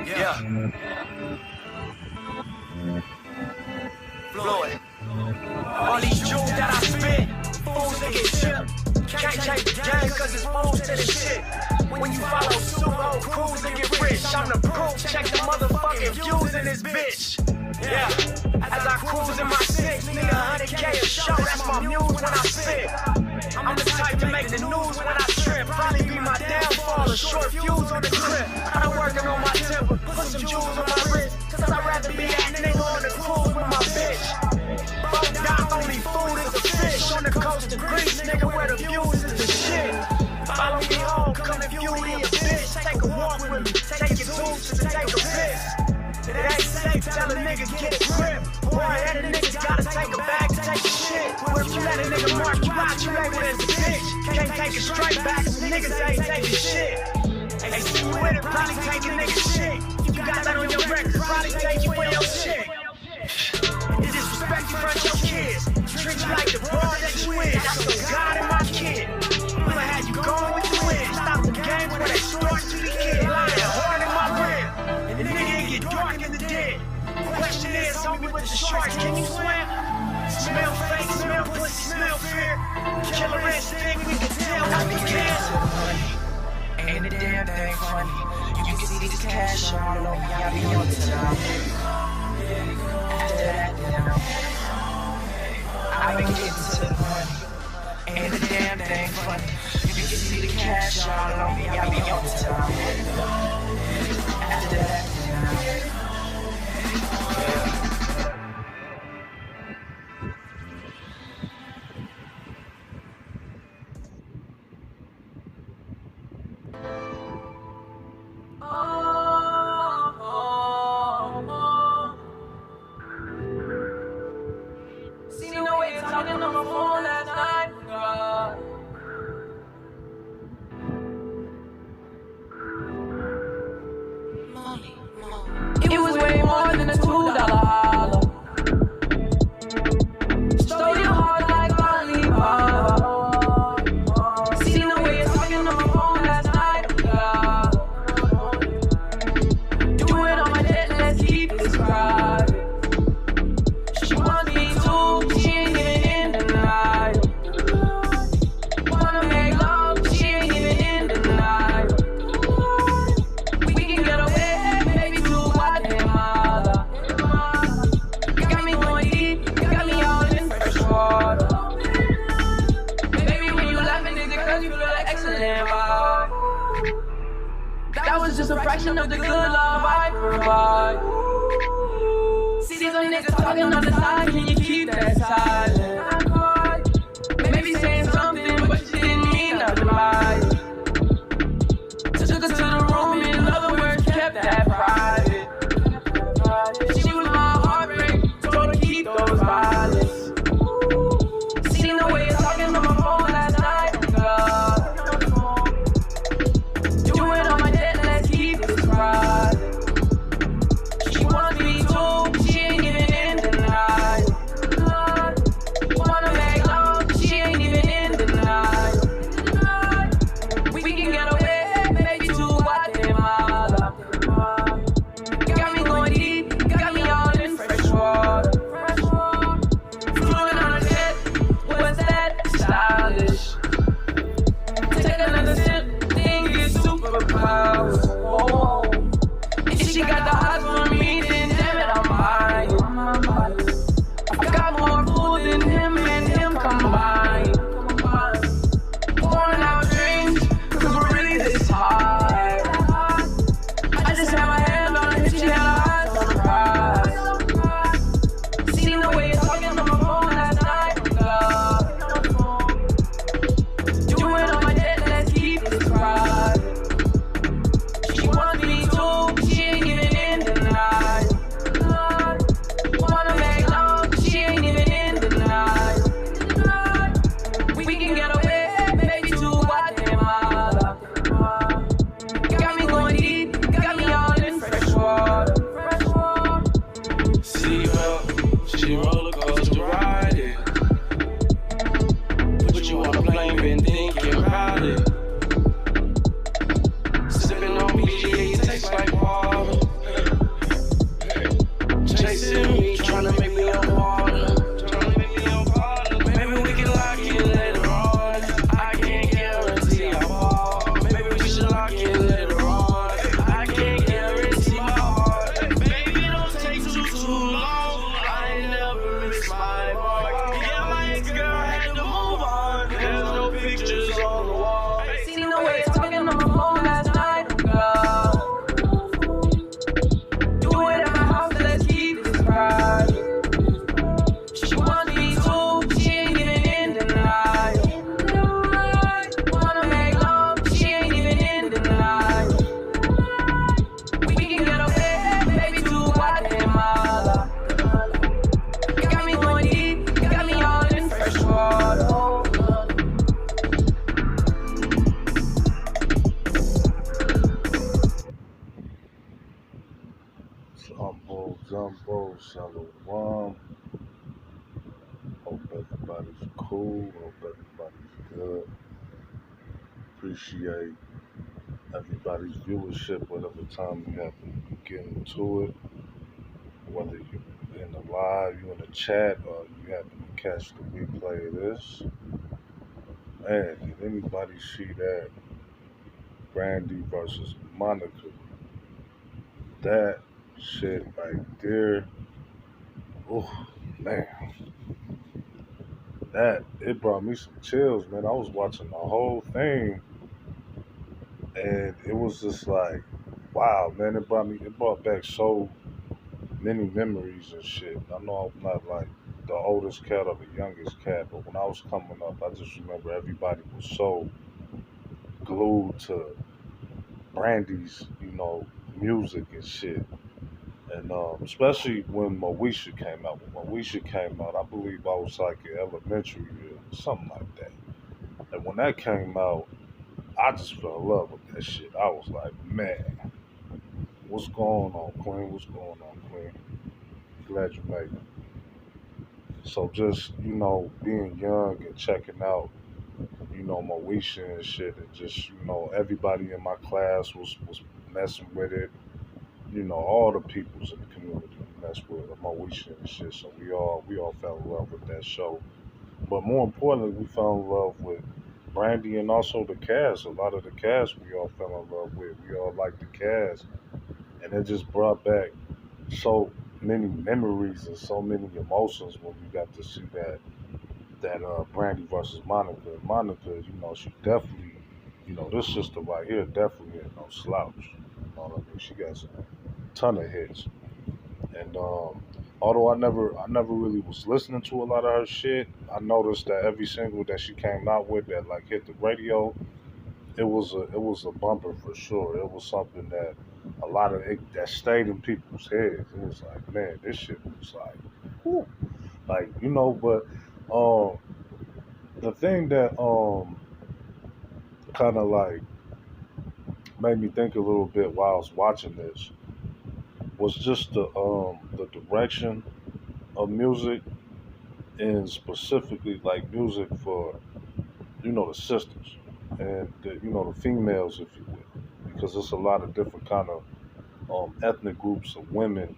Yeah. Floyd. All these jewels that I spit, fools that get chipped. Can't change the game cause it's fools to the shit. When you follow suit, whole crews and get rich. I'm the proof, check the motherfucking views in this bitch. Yeah, as I cruise in my six, need 100K a show, that's my muse when I spit. I'm the type to make the news when I trip. Probably be my downfall, a short fuse on the trip. I'm working on my temper, put some jewels on my wrist. Cause I'd rather be that nigga on the cruise with my bitch. Both down, only food is a fish. On the coast of Greece, nigga, where the views is the shit. Follow me home, come and view me a bitch. Take a walk with me, take your tools to take a piss. It ain't safe, tell a nigga get a grip. Boy, that a nigga gotta take a bag to take a shit. Or if you let a nigga mark you out, you label as a bitch. Can't take it straight back, cause niggas ain't taking shit. They see you with it, probably take a nigga shit. If you got that on your record, probably take you for your shit. You disrespect you front your kids. Treat you like the broad that you is. That's so God and my kid. I'ma have you going with the wind. Stop the game before they start to the kid. Lying hard in my rib. And the nigga get dark in the dead. Question is, homie with the sharks, can you swim? Smell fake, smell pussy, smell fear. Killer instinct, we can tell what we can. Ain't a damn thing funny. You can see the cash all on me, I be on time. After that, I've been getting to the money. Ain't a damn thing funny. You can see the cash all on me, I be on time. After that, it was way more than a $2 holler. Stole your heart like Alibaba. Seen the way you're talking on my phone last night, God. Do it on my debt, let's keep this private. She wants me too, she ain't even in the night. Wanna make love, she ain't even in the night. We can get away, baby, do what they mother. Got me going deep, got me all in fresh water. Baby, when you laughing, is it cause you feel like excellent vibe? That was just a fraction of the good love I provide. See these other niggas talking on the side, can you keep that silent? Maybe saying something, but you didn't mean nothing by it. Took us to the room, in other words, kept that private. She was my heartbreak, told her keep those violets. Seen the way you're talking on my phone last night, God. Do it on my debt, let's keep this private. She wants me too, she ain't even in the night. bro, Shalom. Hope everybody's cool. Hope everybody's good. Appreciate everybody's viewership, whatever time you happen to get into it. Whether you're in the live, you in the chat, or you happen to catch the replay of this. Man, did anybody see that Brandy versus Monica? That shit right there. Oh man, that it brought me some chills, man. I was watching the whole thing, and it was just like, wow, man. It brought back so many memories and shit. I know I'm not like the oldest cat or the youngest cat, but when I was coming up, I just remember everybody was so glued to Brandy's, music and shit. And especially when Moesha came out. When Moesha came out, I believe I was like in elementary or something like that. And when that came out, I just fell in love with that shit. I was like, man, what's going on, Queen? What's going on, Queen? Glad you made it. So just, being young and checking out, Moesha and shit, and just, everybody in my class was messing with it. All the peoples in the community mess with Moesha and shit. So we all fell in love with that show. But more importantly, we fell in love with Brandy and also the cast. A lot of the cast we all fell in love with. We all liked the cast, and it just brought back so many memories and so many emotions when you got to see that Brandy versus Monica. And Monica, she definitely, this sister right here definitely ain't no slouch. You know what I mean? She got a ton of hits. And although I never really was listening to a lot of her shit, I noticed that every single that she came out with that like hit the radio, it was a bumper for sure. It was something that a lot of it that stayed in people's heads. It was like, man, this shit was like, whew. Like but um, the thing that kind of like made me think a little bit while I was watching this was just the direction of music, and specifically like music for the sisters and the females, if you will, because there's a lot of different kind of ethnic groups of women,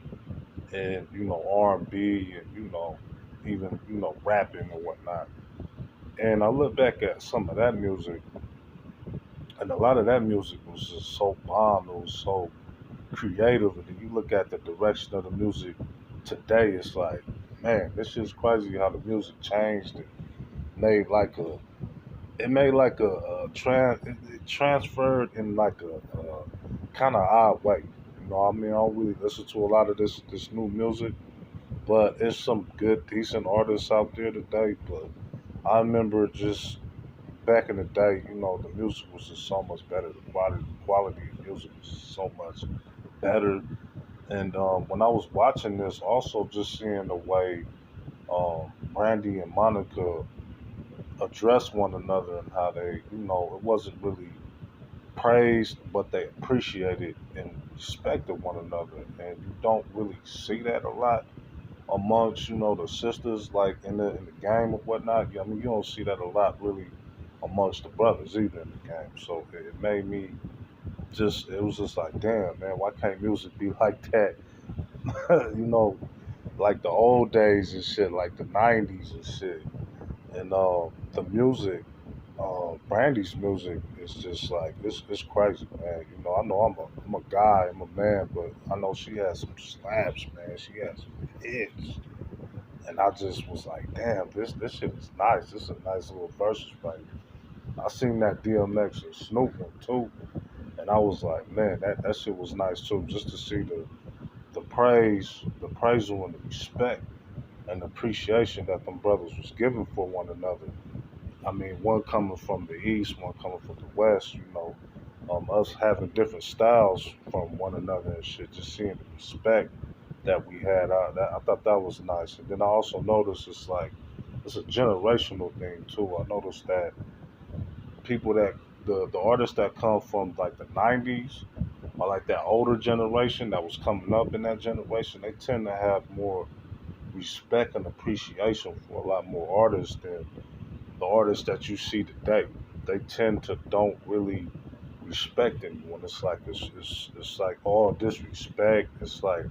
and R&B, and even rapping and whatnot. And I look back at some of that music, and a lot of that music was just so bomb. It was so creative, and then you look at the direction of the music today, it's like, man, this is crazy how the music changed and made like a it made like it transferred in like a kind of odd way. I mean, I don't really listen to a lot of this new music, but it's some good, decent artists out there today. But I remember just back in the day, the music was just so much better. The quality of music was so much better. And when I was watching this, also just seeing the way Brandy and Monica address one another, and how they, it wasn't really praised, but they appreciated and respected one another. And you don't really see that a lot amongst, the sisters, like in the game or whatnot. I mean, you don't see that a lot really amongst the brothers either in the game. So it made me it was just like, damn, man, why can't music be like that? you know, like the old days and shit, like the 90s and shit. And the music, Brandy's music is just like it's crazy, man. I know I'm a guy, I'm a man, but I know she has some slaps, man. She has some hits, and I just was like, damn, this shit is nice. This is a nice little versus fight. I seen that DMX and Snoop one too, and I was like, man, that shit was nice too. Just to see the praise, the praisal, and the respect and appreciation that them brothers was giving for one another. I mean, one coming from the east, one coming from the west. Us having different styles from one another and shit. Just seeing the respect that we had. I thought that was nice. And then I also noticed it's a generational thing too. I noticed that people that the artists that come from like the '90s or like that older generation that was coming up in that generation, they tend to have more respect and appreciation for a lot more artists than the artists that you see today. They tend to don't really respect anyone. It's like it's like all disrespect. It's like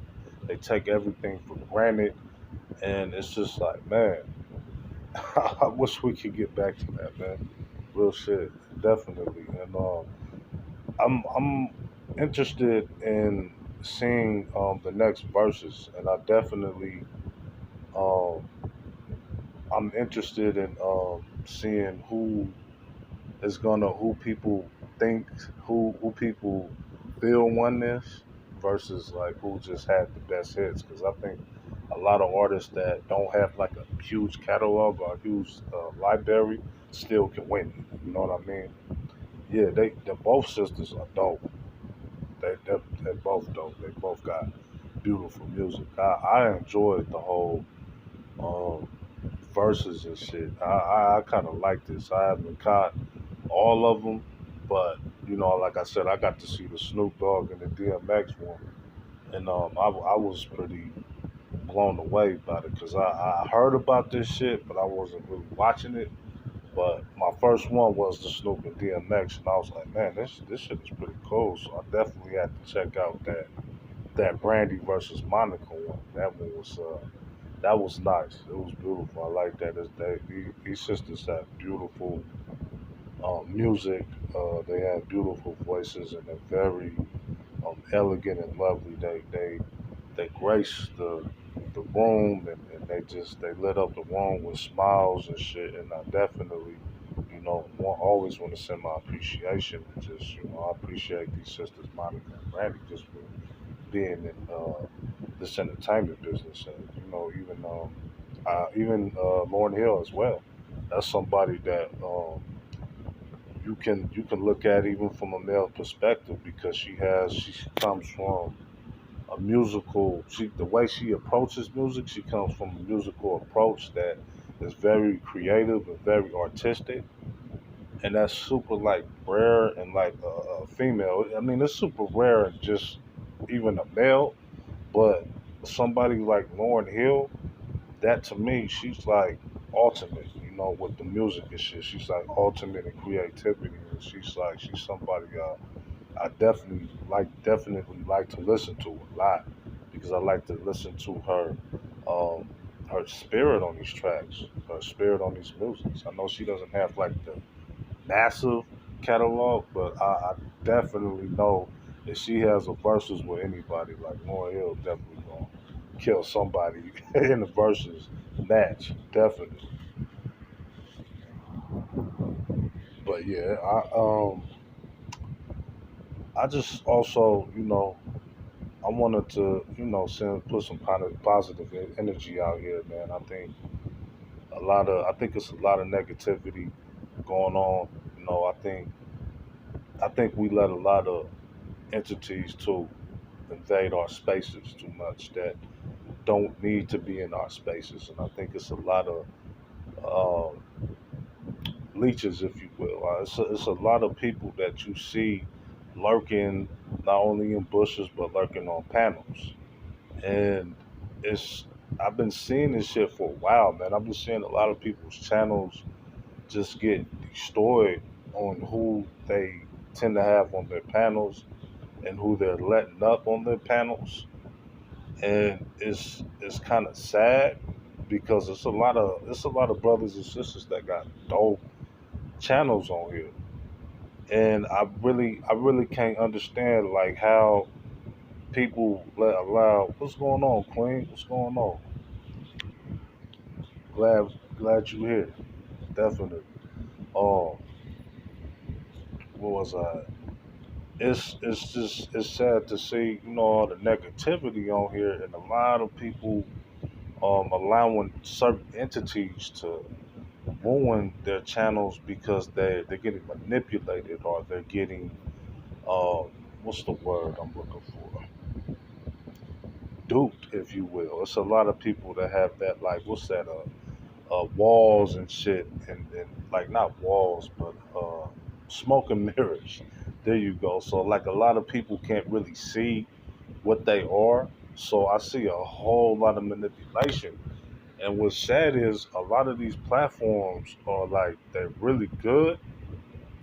they take everything for granted, and it's just like, man, I wish we could get back to that, man. Real shit, definitely. And I'm interested in seeing the next verses, and I definitely um, I'm interested in seeing who people think who people feel won this versus like who just had the best hits. Because I think a lot of artists that don't have like a huge catalog or a huge library still can win. You know what I mean? Yeah, they both sisters are dope. They both dope. They both got beautiful music. I enjoyed the whole um, verses and shit. I kind of like this. I haven't caught all of them, but like I said, I got to see the Snoop Dogg and the DMX one, and I was pretty blown away by it because I heard about this shit, but I wasn't really watching it. But my first one was the Snoop and DMX, and I was like, man, this shit is pretty cool. So I definitely had to check out that Brandy versus Monica one. That was nice. It was beautiful. I like that. These sisters have beautiful music. They have beautiful voices, and they're very elegant and lovely. They grace the room, and they lit up the room with smiles and shit. And I definitely, always want to send my appreciation. Just I appreciate these sisters, Monica and Brandy, just for being in this entertainment business, and even Lauren Hill as well. That's somebody that you can look at even from a male perspective because she comes from a musical the way she approaches music, she comes from a musical approach that is very creative and very artistic, and that's super like rare and like a female. I mean, it's super rare in just even a male, but somebody like Lauren Hill, that to me, she's like ultimate, with the music and shit. She's like ultimate in creativity, and she's somebody I definitely like to listen to a lot because I like to listen to um, her spirit on these tracks, her spirit on these musics. I know she doesn't have like the massive catalog, but I definitely know if she has a verses with anybody, like Lauren Hill, definitely gonna kill somebody in the verses match, definitely. But yeah, I just also I wanted to put some kind of positive energy out here, man. I think it's a lot of negativity going on. I think we let a lot of entities too invade our spaces too much that don't need to be in our spaces, and I think it's a lot of leeches, if you will. It's a lot of people that you see lurking not only in bushes but lurking on panels, and it's I've been seeing this shit for a while, man. I've been seeing a lot of people's channels just get destroyed on who they tend to have on their panels and who they're letting up on their panels, and it's kind of sad because it's a lot of brothers and sisters that got dope channels on here, and I really can't understand like how people allow. What's going on, Queen? What's going on? Glad you here. Definitely. Um, what was I? It's sad to see all the negativity on here and a lot of people allowing certain entities to ruin their channels because they're getting manipulated or they're getting um what's the word I'm looking for, duped, if you will. It's a lot of people that have that, like, what's that, walls and shit, and like not walls, but smoke and mirrors. There you go. So like a lot of people can't really see what they are. So I see a whole lot of manipulation. And what's sad is a lot of these platforms are like they're really good,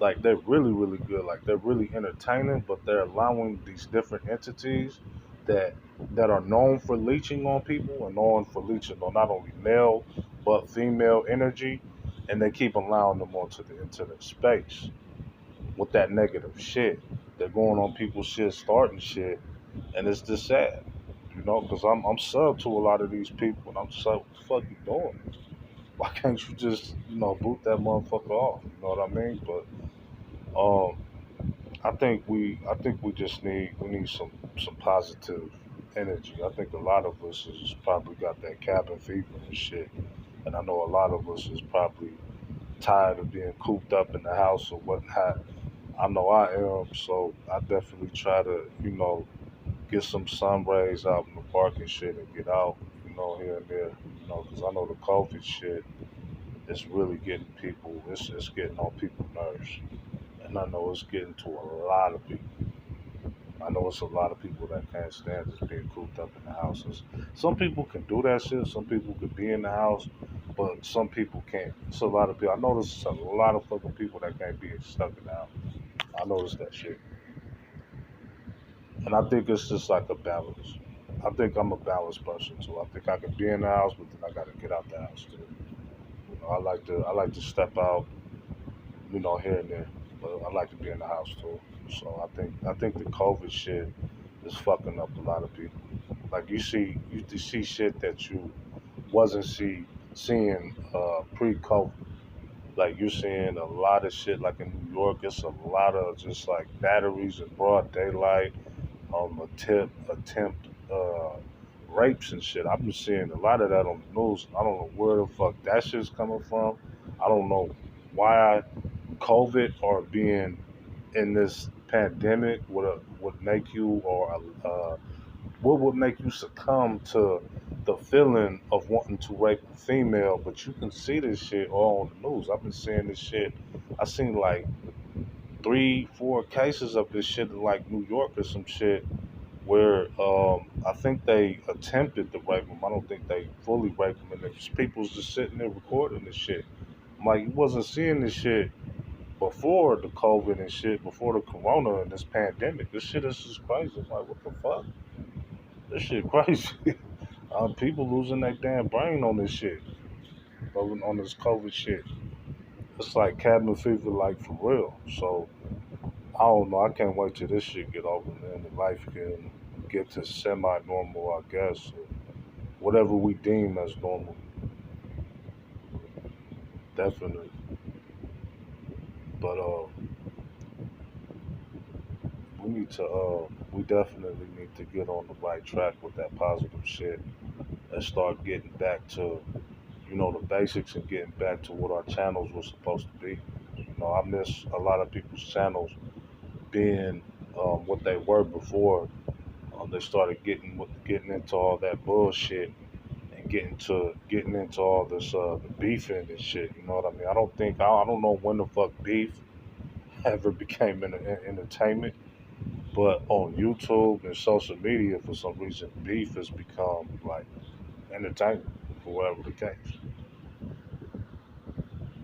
like they're really really good, like they're really entertaining, but they're allowing these different entities that are known for leeching on people and known for leeching on not only male but female energy, and they keep allowing them onto the internet space with that negative shit. They're going on people's shit, starting shit, and it's just sad, you know, because I'm sub to a lot of these people, and I'm just like, what the fuck you doing? Why can't you just, you know, boot that motherfucker off? You know what I mean? But um, I think we just need some positive energy. I think a lot of us has probably got that cabin fever and shit, and I know a lot of us is probably tired of being cooped up in the house or whatnot. I know I am, so I definitely try to, you know, get some sun rays out in the park and shit and get out, you know, here and there, you know, because I know the COVID shit is really getting people, it's getting on people's nerves. And I know it's getting to a lot of people. I know it's a lot of people that can't stand just being cooped up in the houses. Some people can do that shit. Some people could be in the house, but some people can't. It's a lot of people. I notice a lot of fucking people that can't be stuck in the house. I noticed that shit, and I think it's just like a balance. I think I'm a balanced person too. I think I can be in the house, but then I got to get out the house too. You know, I like to step out, you know, here and there, but I like to be in the house too. So I think the COVID shit is fucking up a lot of people. Like you see shit that you wasn't seeing pre-COVID. Like you're seeing a lot of shit like in New York. It's a lot of just like batteries in broad daylight, attempt rapes and shit. I've been seeing a lot of that on the news. I don't know where the fuck that shit's coming from. I don't know why COVID or being in this pandemic would make you or what would make you succumb to the feeling of wanting to rape a female, but you can see this shit all on the news. I've been seeing this shit. I seen like 3, 4 cases of this shit in like New York or some shit where I think they attempted to rape him. I don't think they fully raped him, and there's people's just sitting there recording this shit. I'm like, you wasn't seeing this shit before the COVID and shit, before the corona and this pandemic. This shit is just crazy. I'm like, what the fuck? This shit crazy. People losing their damn brain on this shit, on this COVID shit. It's like cabin fever, like for real. So I don't know. I can't wait till this shit get over and then life can get to semi-normal, I guess. Or whatever we deem as normal, definitely. But we definitely need to get on the right track with that positive shit and start getting back to, you know, the basics and getting back to what our channels were supposed to be. You know, I miss a lot of people's channels being what they were before. They started getting into all that bullshit and getting into all this the beefing and shit. You know what I mean? I don't know when the fuck beef ever became entertainment, but on YouTube and social media, for some reason, beef has become like entertainment for whatever the case.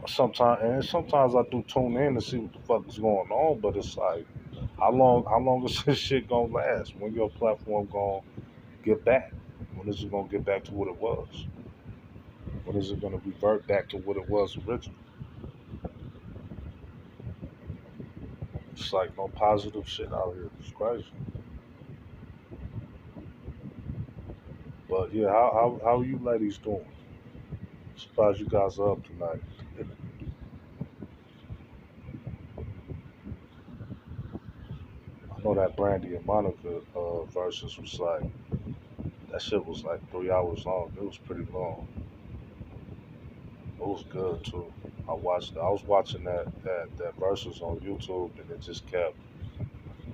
Sometimes I do tune in to see what the fuck is going on, but it's like, how long is this shit gonna last? When your platform gonna get back? When is it gonna get back to what it was? When is it gonna revert back to what it was originally? It's like no positive shit out here. It's crazy. But yeah, how you ladies doing? Surprised you guys are up tonight. I know that Brandy and Monica versus was like, that shit was like 3 hours long. It was pretty long. It was good too. I was watching that versus on YouTube, and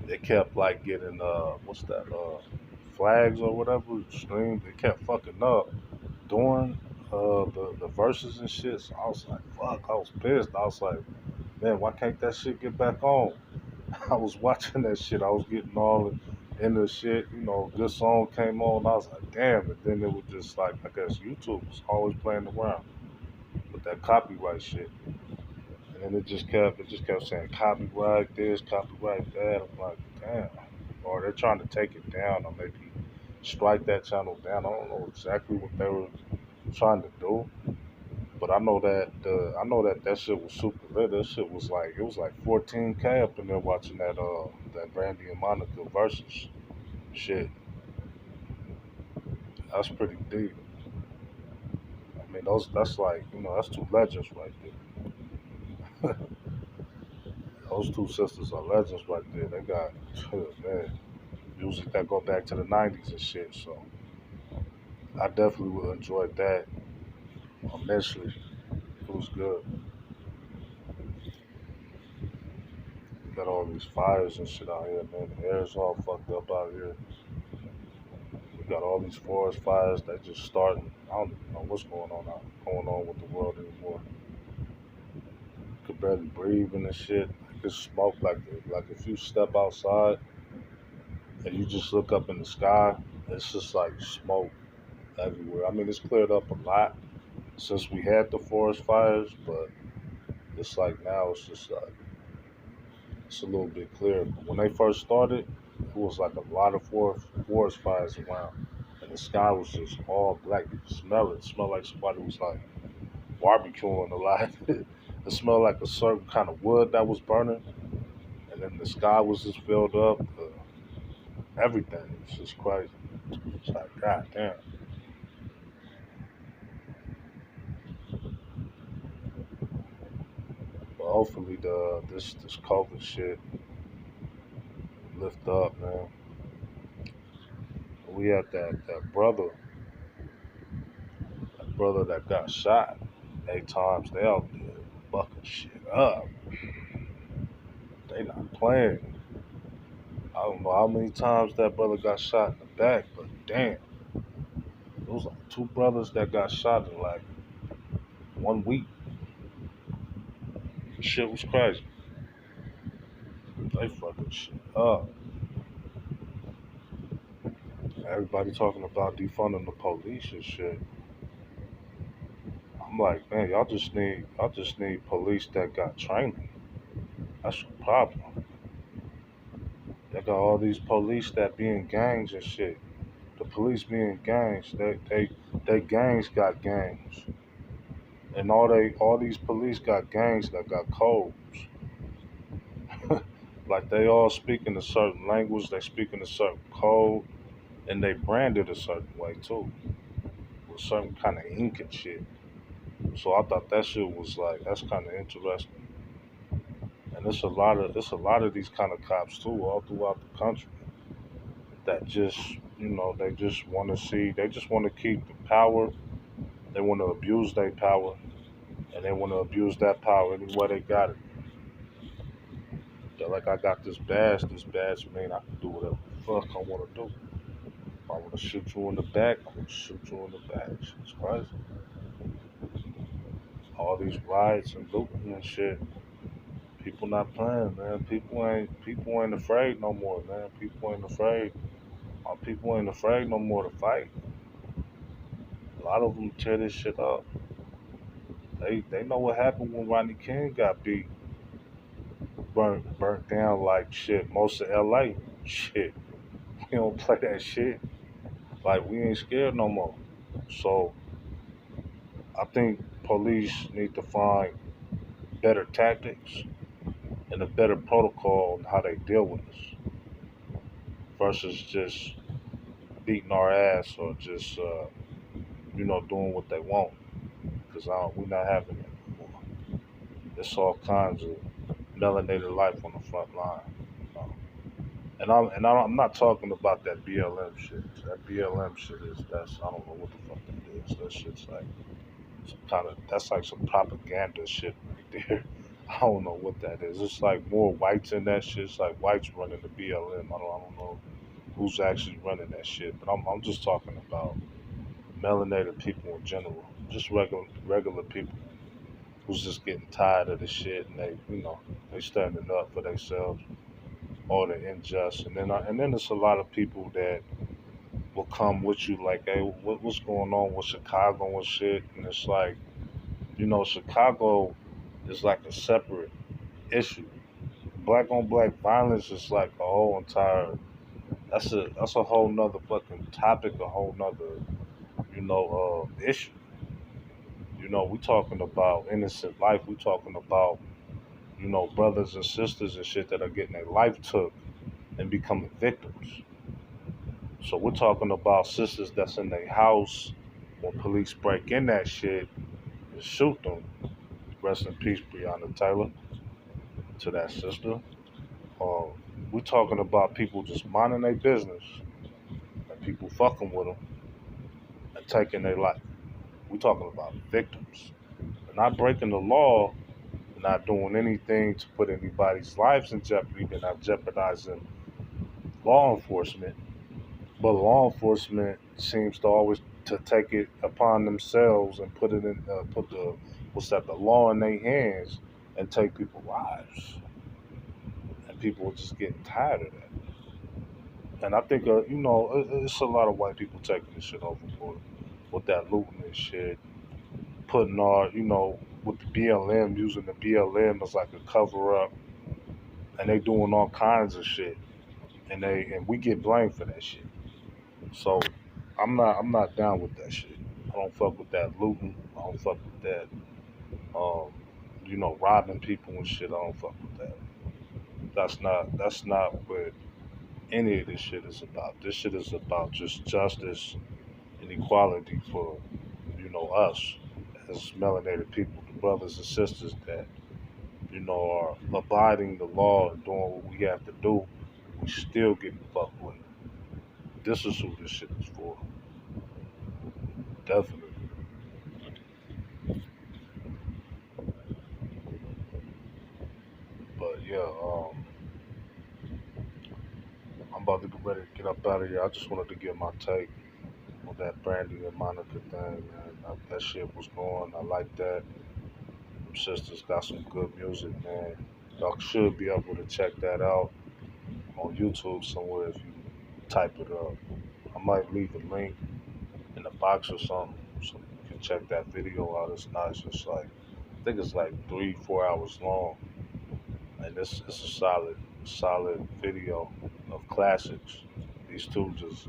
it kept like getting what's that flags or whatever streams. It kept fucking up during the verses and shit. So I was like, fuck. I was pissed. I was like, man, why can't that shit get back on? I was watching that shit. I was getting all into shit. You know, good song came on. I was like, damn. And then it was just like, I guess YouTube was always playing around with that copyright shit. And then it just kept saying copyright this, copyright that. I'm like, damn. Or they're trying to take it down, or maybe strike that channel down. I don't know exactly what they were trying to do. But I know that that shit was super lit. That shit was like it was like 14K up in there watching that Brandy and Monica versus shit. That's pretty deep. I mean that's like that's two legends right there. Those two sisters are legends right there. They got man music that go back to the '90s and shit. So I definitely would enjoy that immensely. It was good. Got all these fires and shit out here, man. The air's all fucked up out here. We got all these forest fires that just starting. I don't even know what's going on with the world anymore. Could barely breathe in this shit. It's smoke like if you step outside and you just look up in the sky, it's just like smoke everywhere. I mean, it's cleared up a lot since we had the forest fires, but it's like now it's just like it's a little bit clearer. But when they first started, it was like a lot of forest fires around, and the sky was just all black. You could smell it. It smelled like somebody was like barbecuing a lot. It smelled like a certain kind of wood that was burning, and then the sky was just filled up. Everything. It's just crazy. It's like, god damn. But hopefully this COVID shit lift up, man. We had that brother that got shot 8 times. They out there bucking shit up. They not playing. I don't know how many times that brother got shot in the back, but damn, it was like two brothers that got shot in like 1 week. Shit was crazy. They fucking shit up. Everybody talking about defunding the police and shit. I'm like, man, y'all just need police that got training. That's the problem. They got all these police that be in gangs and shit. The police be in gangs. They gangs got gangs. And all these police got gangs that got codes. Like they all speak in a certain language, they speak in a certain code, and they branded a certain way too, with certain kind of ink and shit. So I thought that shit was like that's kind of interesting. And it's a lot of these kind of cops too, all throughout the country that just they just want to keep the power. They want to abuse their power, and they want to abuse that power any way they got it. They're like, I got this badge. This badge mean I can do whatever the fuck I want to do. If I want to shoot you in the back, I'm gonna shoot you in the back. It's crazy. All these riots and looting and shit. People not playing, man. People ain't afraid no more, man. People ain't afraid. People ain't afraid no more to fight. A lot of them tear this shit up. They know what happened when Rodney King got beat, burnt down like shit. Most of LA, shit. We don't play that shit. Like we ain't scared no more. So I think police need to find better tactics and a better protocol on how they deal with us versus just beating our ass or just doing what they want. Because we're not having it anymore. It's all kinds of melanated life on the front line. You know? And I'm not talking about that BLM shit. That BLM shit is that's I don't know what the fuck that is. That shit's like some kind of that's like some propaganda shit right there. I don't know what that is. It's like more whites in that shit. It's like whites running the BLM. I don't know who's actually running that shit. But I'm just talking about melanated people in general, just regular people. who's just getting tired of the shit, and they standing up for themselves or the unjust. And then there's a lot of people that will come with you like, hey, what's going on with Chicago and shit? And it's like, Chicago is like a separate issue. Black on black violence is like a whole entire. That's a whole nother fucking topic, a whole nother issue. We talking about innocent life. We talking about brothers and sisters and shit that are getting their life took and becoming victims. So we're talking about sisters that's in their house when police break in that shit and shoot them. Rest in peace, Breonna Taylor, to that sister. Um, we're talking about people just minding their business and people fucking with them and taking their life. We're talking about victims. They're not breaking the law, they're not doing anything to put anybody's lives in jeopardy, they're not jeopardizing law enforcement. But law enforcement seems to always to take it upon themselves and put the law in their hands and take people's lives. And people are just getting tired of that. And I think it's a lot of white people taking this shit overboard with that looting and shit, putting our with the BLM, using the BLM as like a cover up, and they doing all kinds of shit, and we get blamed for that shit. So I'm not down with that shit. I don't fuck with that looting. I don't fuck with that. Um, robbing people and shit. I don't fuck with that. That's not what any of this shit is about. This shit is about just justice and equality for us as melanated people, the brothers and sisters that are abiding the law and doing what we have to do. We still getting fucked with. This is who this shit is for. Definitely. But yeah, I'm about to get ready to get up out of here. I just wanted to get my take on that Brandy and Monica thing, man. That shit was going. I like that. Them sisters got some good music, man. Y'all should be able to check that out on YouTube somewhere if you type it up. I might leave a link in the box or something so you can check that video out. It's nice. It's like, I think it's like 3-4 hours long, and it's a solid video of classics. These two just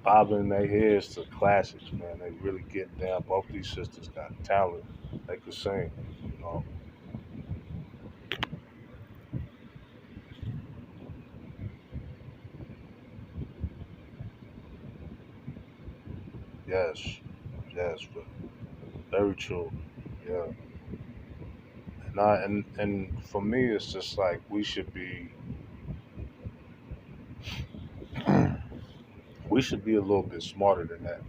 bobbing their heads to classics, man. They really get down. Both these sisters got talent. They could sing, you know. Yes, yes, but very true. Yeah, and for me, it's just like we should be a little bit smarter than that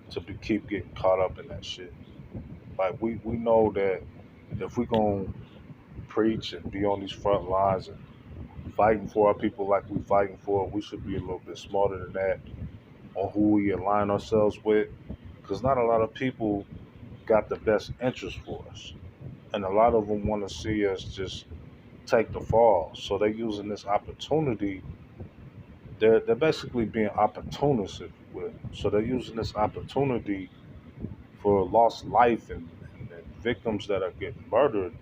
to keep getting caught up in that shit. Like we know that if we gonna preach and be on these front lines and fighting for our people like we fighting for, we should be a little bit smarter than that on who we align ourselves with, because not a lot of people got the best interest for us, and a lot of them want to see us just take the fall. So they're using this opportunity. They're basically being opportunists, if you will. So they're using this opportunity for lost life and victims that are getting murdered,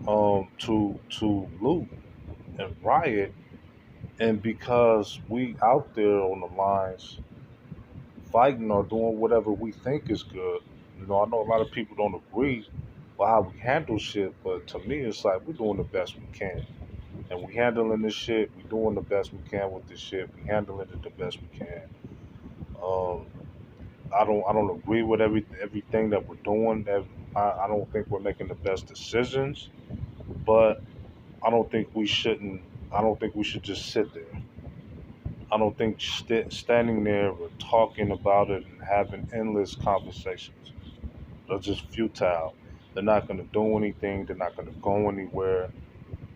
to loot and riot. And because we out there on the lines fighting or doing whatever we think is good, I know a lot of people don't agree with how we handle shit, but to me, it's like we're doing the best we can. And we handling this shit, we doing the best we can with this shit. We handling it the best we can. Um, I don't agree with everything that we're doing. I don't think we're making the best decisions, but I don't think we shouldn't. I don't think we should just sit there. I don't think standing there or talking about it and having endless conversations are just futile. They're not going to do anything. They're not going to go anywhere.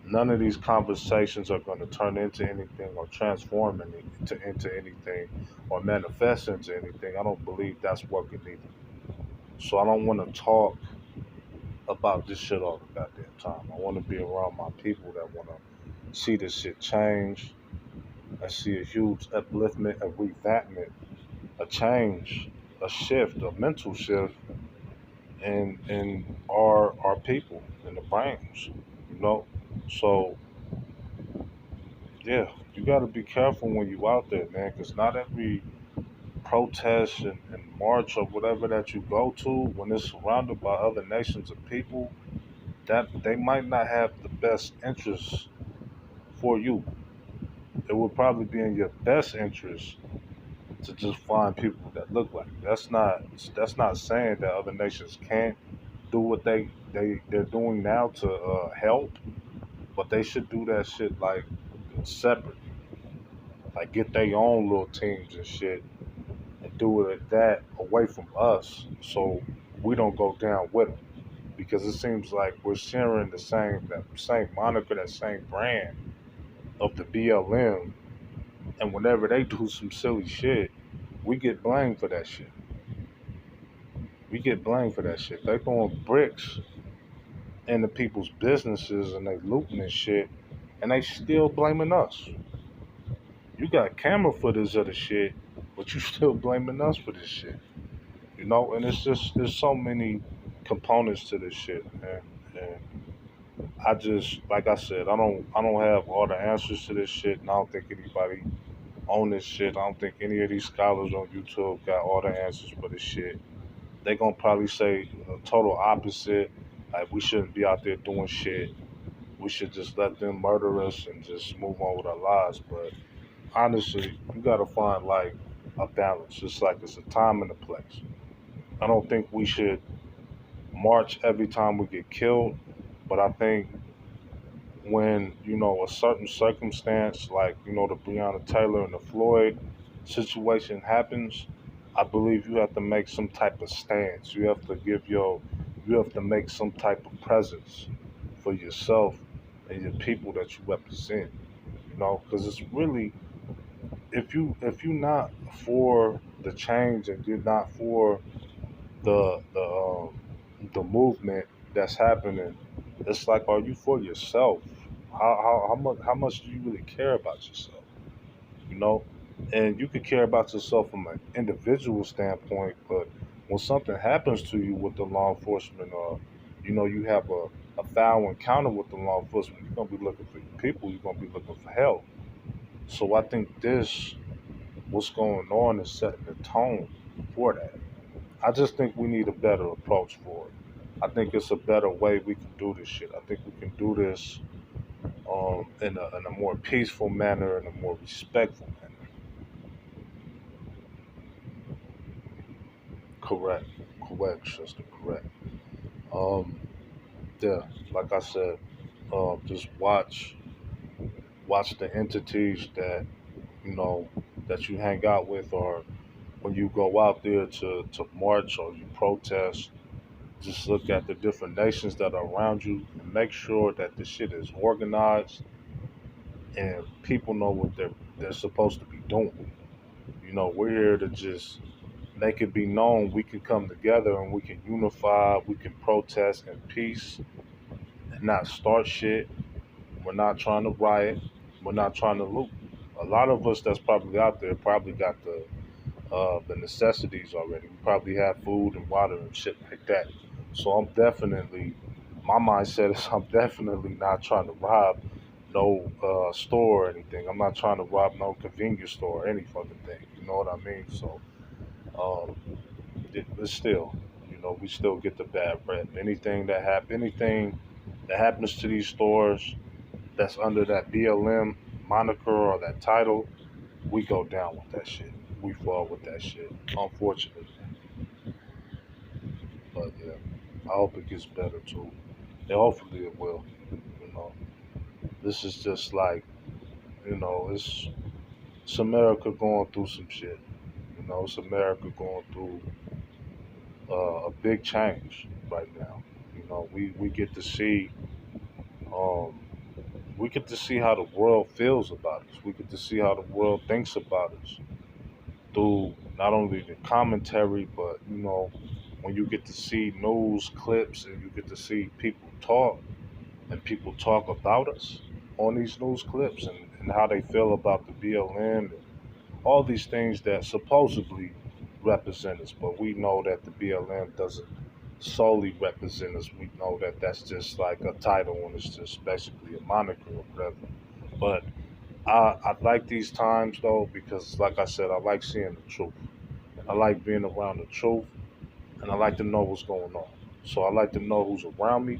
None of these conversations are going to turn into anything or transform into anything or manifest into anything. I don't believe that's working either. So I don't want to talk about this shit all the goddamn time. I want to be around my people that want to see this shit change. I see a huge upliftment, a revampment, a change, a shift, a mental shift in our people in the brains. You know, so yeah, you got to be careful when you out there, man, because not every protest and march or whatever that you go to, when it's surrounded by other nations of people, that they might not have the best interests for you. It would probably be in your best interest to just find people that look like you. That's not saying that other nations can't do what they're doing now to help, but they should do that shit like separate, like get their own little teams and shit, and do it that away from us, so we don't go down with them. Because it seems like we're sharing that same moniker, that same brand of the BLM, and whenever they do some silly shit, we get blamed for that shit. We get blamed for that shit. They throwing bricks into people's businesses and they looting and shit, and they still blaming us. You got camera footage of the shit, but you still blaming us for this shit. You know, and it's just there's so many components to this shit, man. And I just, like I said, I don't have all the answers to this shit, and I don't think anybody on this shit. I don't think any of these scholars on YouTube got all the answers for this shit. They gonna probably say the total opposite. Like we shouldn't be out there doing shit. We should just let them murder us and just move on with our lives. But honestly, you gotta find like a balance. Just like it's a time and a place. I don't think we should march every time we get killed, but I think when a certain circumstance like the Breonna Taylor and the Floyd situation happens, I believe you have to make some type of stance. You have to make some type of presence for yourself and your people that you represent. Because it's really, if you're not for the change and you're not for the movement that's happening, it's like, are you for yourself? How much do you really care about yourself? You know, and you could care about yourself from an individual standpoint, but when something happens to you with the law enforcement, or you have a foul encounter with the law enforcement, you're gonna be looking for your people. You're gonna be looking for help. So I think what's going on is setting the tone for that. I just think we need a better approach for it. I think it's a better way we can do this shit. I think we can do this in a more peaceful manner, in a more respectful manner. Correct, correct, sister, correct. Um, yeah, like I said, just watch the entities you know that you hang out with, or when you go out there to march or you protest. Just look at the different nations that are around you and make sure that the shit is organized and people know what they're supposed to be doing. We're here to just make it be known we can come together and we can unify, we can protest in peace and not start shit. We're not trying to riot, we're not trying to loot. A lot of us that's probably out there probably got the necessities already. We probably have food and water and shit like that. So my mindset is I'm definitely not trying to rob no store or anything. I'm not trying to rob no convenience store or any fucking thing. You know what I mean? So, um, but still, we still get the bad rep. Anything that happens to these stores that's under that BLM moniker or that title, we go down with that shit. We fall with that shit, unfortunately. But yeah, I hope it gets better too. And hopefully it will. You know, this is just like, it's America going through some shit. It's America going through a big change right now. We get to see, um, we get to see how the world feels about us. We get to see how the world thinks about us through not only the commentary, but when you get to see news clips and you get to see people talk and people talk about us on these news clips and how they feel about the BLM and all these things that supposedly represent us, but we know that the BLM doesn't solely represent us. We know that that's just like a title and it's just basically a moniker or whatever. But I like these times though because, like I said, I like seeing the truth. I like being around the truth, and I like to know what's going on. So I like to know who's around me.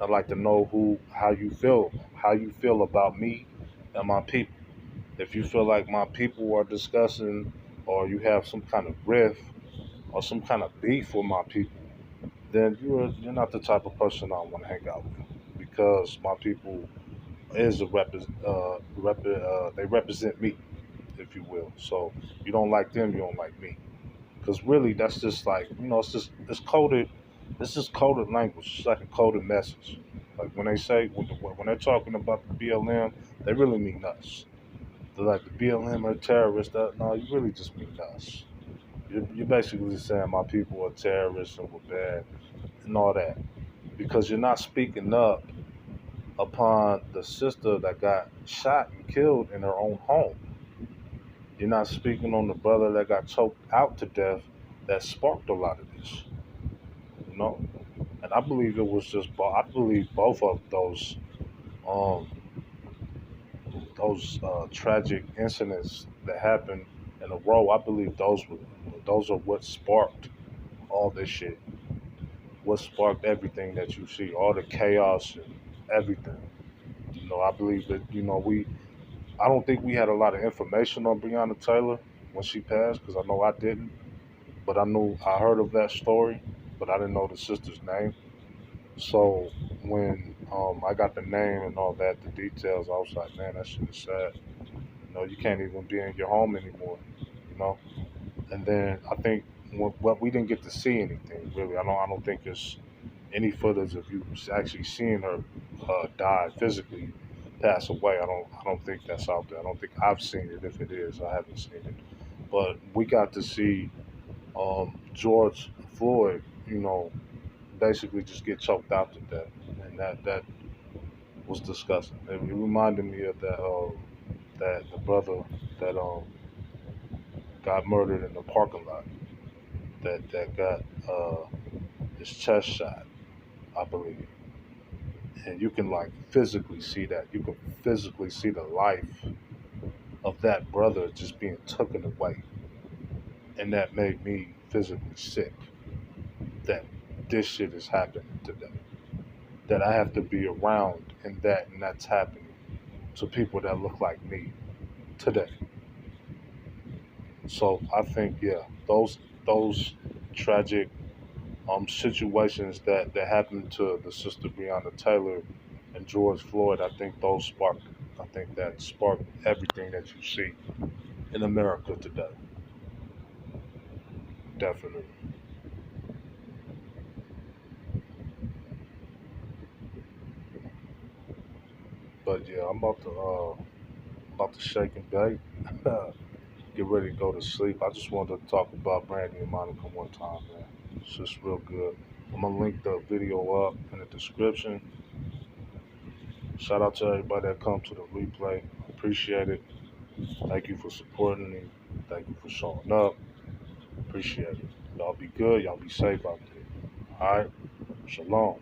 I like to know how you feel about me and my people. If you feel like my people are discussing, or you have some kind of riff or some kind of beef with my people, then you're not the type of person I want to hang out with because my people is a they represent me, if you will. So you don't like them, you don't like me. Because really, that's just like it's coded. This is coded language. It's like a coded message. Like when they say when they're talking about the BLM, they really mean us. They're like the BLM are terrorists. No, you really just mean us. You're basically saying my people are terrorists and we're bad and all that because you're not speaking up upon the sister that got shot and killed in her own home. You're not speaking on the brother that got choked out to death that sparked a lot of this, you know? And I believe it was just, I believe both of um, those tragic incidents that happened in a row, I believe those are what sparked all this shit. What sparked everything that you see, all the chaos and everything. I believe that, I don't think we had a lot of information on Breonna Taylor when she passed, because I know I didn't. But I heard of that story, but I didn't know the sister's name. So when I got the name and all that, the details, I was like, man, that shit is sad. You can't even be in your home anymore. You know. And then I think what we didn't get to see anything really. I don't think there's any footage of you actually seeing her die physically, pass away. I don't think that's out there. I don't think I've seen it. If it is, I haven't seen it. But we got to see George Floyd, basically just get choked out to death, and that was disgusting. It reminded me of that the brother that got murdered in the parking lot, that got his chest shot, I believe, and you can like physically see that. You can physically see the life of that brother just being taken away, and that made me physically sick. That this shit is happening today. That I have to be around and that's happening to people that look like me today. So I think those tragic situations that happened to the sister Breonna Taylor and George Floyd, I think those sparked it. I think that sparked everything that you see in America today. Definitely. But yeah, I'm about to shake and bake. Get ready to go to sleep. I just wanted to talk about Brandy and Monica one time, man. It's just real good. I'm gonna link the video up in the description. Shout out to everybody that come to the replay. Appreciate it. Thank you for supporting me. Thank you for showing up. Appreciate it. Y'all be good. Y'all be safe out there. All right. Shalom.